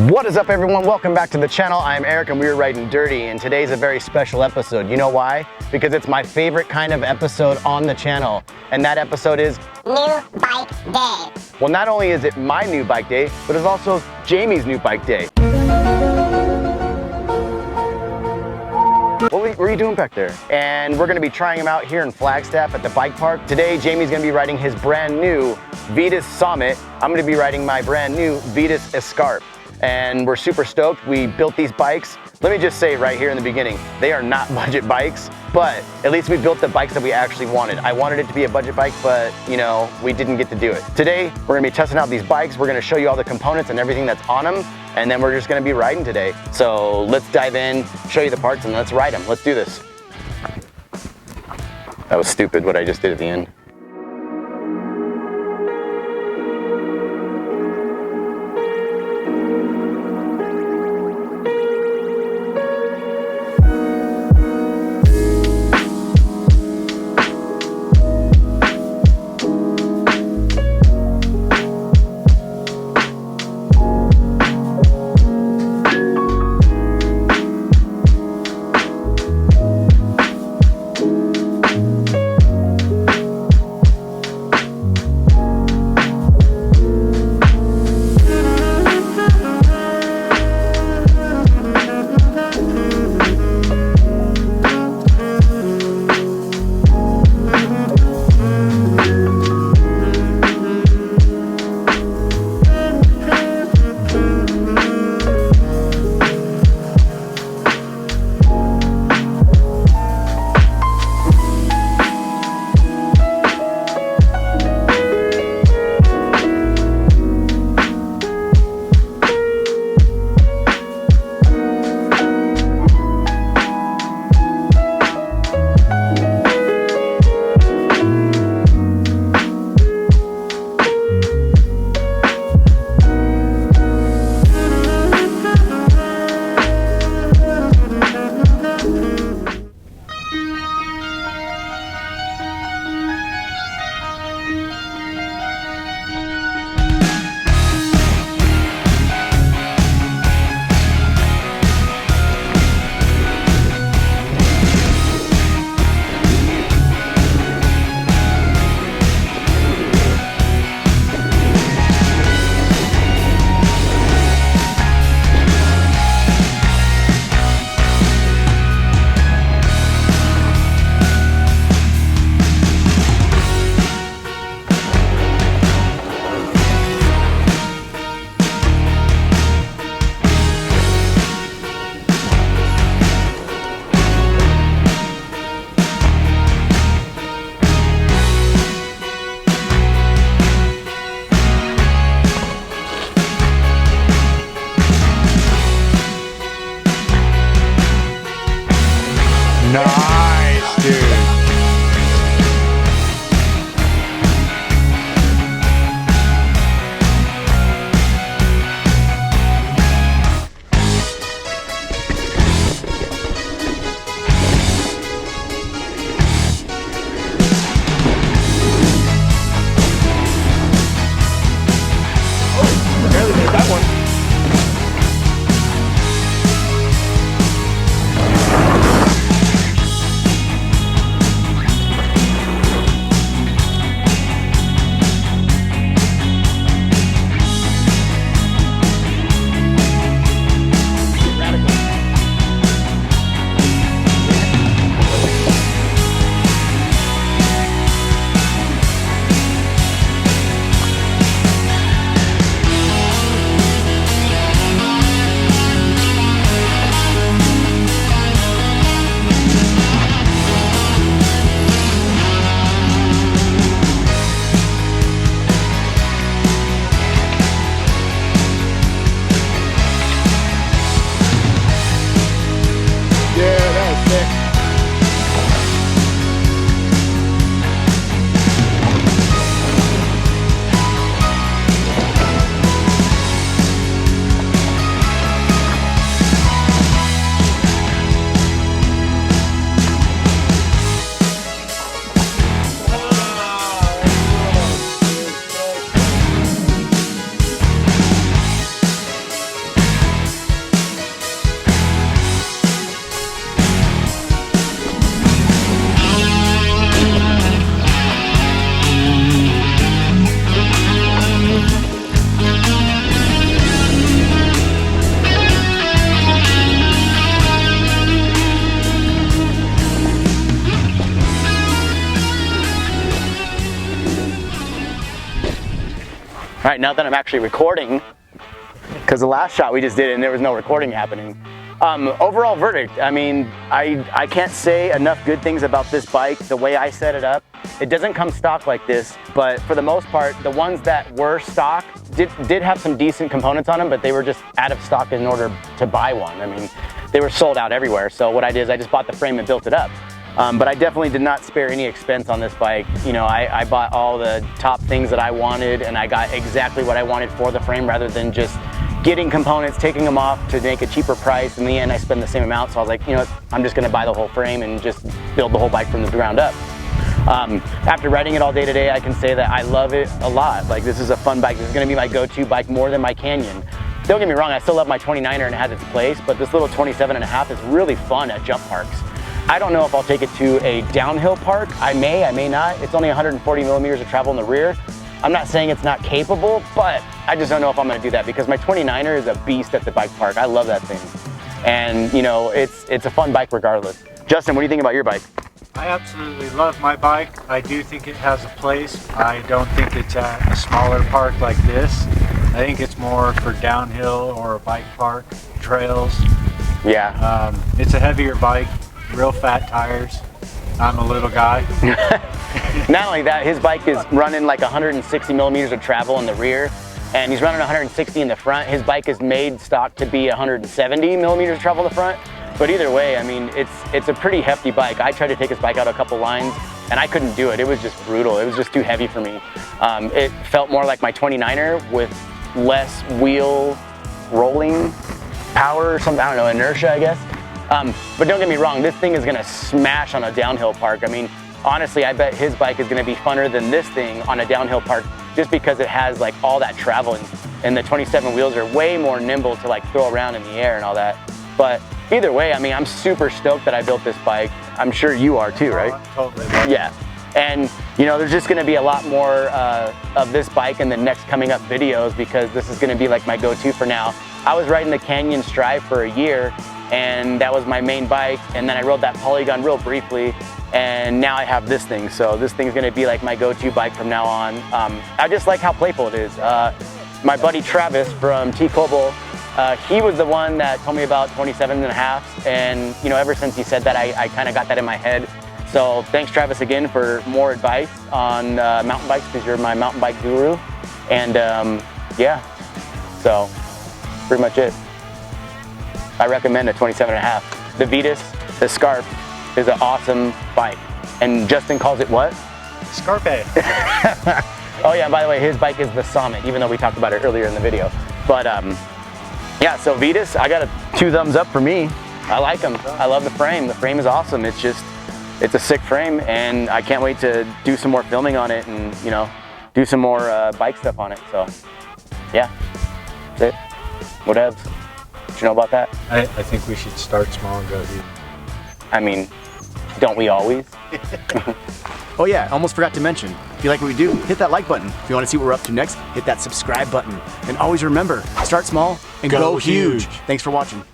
What is up, everyone? Welcome back to the channel. I'm Eric and we're Ryden Dirty, and today's a very special episode. You know why? Because it's my favorite kind of episode on the channel, and that episode is New Bike Day. Well, not only is it my new bike day, but it's also Jamie's new bike day. What are you doing back there? And we're gonna be trying them out here in Flagstaff at the bike park. Today, Jamie's gonna be riding his brand new Vitus Sommet. I'm gonna be riding my brand new Vitus Escarpe. And we're super stoked. We built these bikes. Let me just say right here in the beginning, they are not budget bikes, but at least we built the bikes that we actually wanted. I wanted it to be a budget bike, but you know, we didn't get to do it. Today, we're gonna be testing out these bikes. We're gonna show you all the components and everything that's on them, and then we're just gonna be riding today. So let's dive in, show you the parts, and let's ride them. Let's do this. That was stupid what I just did at the end. All right, now that I'm actually recording, because the last shot we just did and there was no recording happening. Overall verdict, I mean, I can't say enough good things about this bike, the way I set it up. It doesn't come stock like this, but for the most part, the ones that were stock did have some decent components on them, but they were just out of stock in order to buy one. I mean, they were sold out everywhere. So what I did is I just bought the frame and built it up. But I definitely did not spare any expense on this bike. You know, I bought all the top things that I wanted, and I got exactly what I wanted for the frame rather than just getting components, taking them off to make a cheaper price. In the end, I spend the same amount. So I was like, you know, I'm just gonna buy the whole frame and just build the whole bike from the ground up. After riding it all day today, I can say that I love it a lot. Like, this is a fun bike. This is gonna be my go-to bike more than my Canyon. Don't get me wrong, I still love my 29er and it has its place, but this little 27.5 is really fun at jump parks. I don't know if I'll take it to a downhill park. I may not. It's only 140 millimeters of travel in the rear. I'm not saying it's not capable, but I just don't know if I'm gonna do that because my 29er is a beast at the bike park. I love that thing. And you know, it's a fun bike regardless. Justin, what do you think about your bike? I absolutely love my bike. I do think it has a place. I don't think it's at a smaller park like this. I think it's more for downhill or a bike park, trails. Yeah. It's a heavier bike, real fat tires. I'm a little guy. Not only that, his bike is running like 160 millimeters of travel in the rear, and he's running 160 in the front. His bike is made stock to be 170 millimeters of travel in the front. But either way, I mean, it's a pretty hefty bike. I tried to take his bike out a couple lines, and I couldn't do it. It was just brutal. It was just too heavy for me. It felt more like my 29er with less wheel rolling power or something. I don't know, inertia, I guess. But don't get me wrong, this thing is gonna smash on a downhill park. I mean, honestly, I bet his bike is gonna be funner than this thing on a downhill park just because it has like all that travel, and the 27 wheels are way more nimble to like throw around in the air and all that. But either way, I mean, I'm super stoked that I built this bike. I'm sure you are too, right? Totally. Yeah. And you know, there's just gonna be a lot more of this bike in the next coming up videos because this is gonna be like my go-to for now. I was riding the Canyon Strive for a year, and that was my main bike, and then I rode that Polygon real briefly, and now I have this thing. So this thing's gonna be like my go-to bike from now on. I just like how playful it is. My buddy Travis from T-Cobble, he was the one that told me about 27.5s, and you know, ever since he said that, I kind of got that in my head. So thanks Travis again for more advice on mountain bikes, because you're my mountain bike guru. And yeah, so pretty much it. I recommend a 27.5. The Vitus Escarpe is an awesome bike. And Justin calls it what? Escarpe. Oh yeah, by the way, his bike is the Sommet, even though we talked about it earlier in the video. But yeah, so Vitus, I got a 2 thumbs up for me. I like them. I love the frame. The frame is awesome. It's just, it's a sick frame, and I can't wait to do some more filming on it and, you know, do some more bike stuff on it. So yeah, that's it. Whatevs. What you know about that? I think we should start small and go huge. I mean, don't we always? Oh yeah, almost forgot to mention, if you like what we do, hit that like button. If you want to see what we're up to next, hit that subscribe button. And always remember, start small and go huge. Thanks for watching.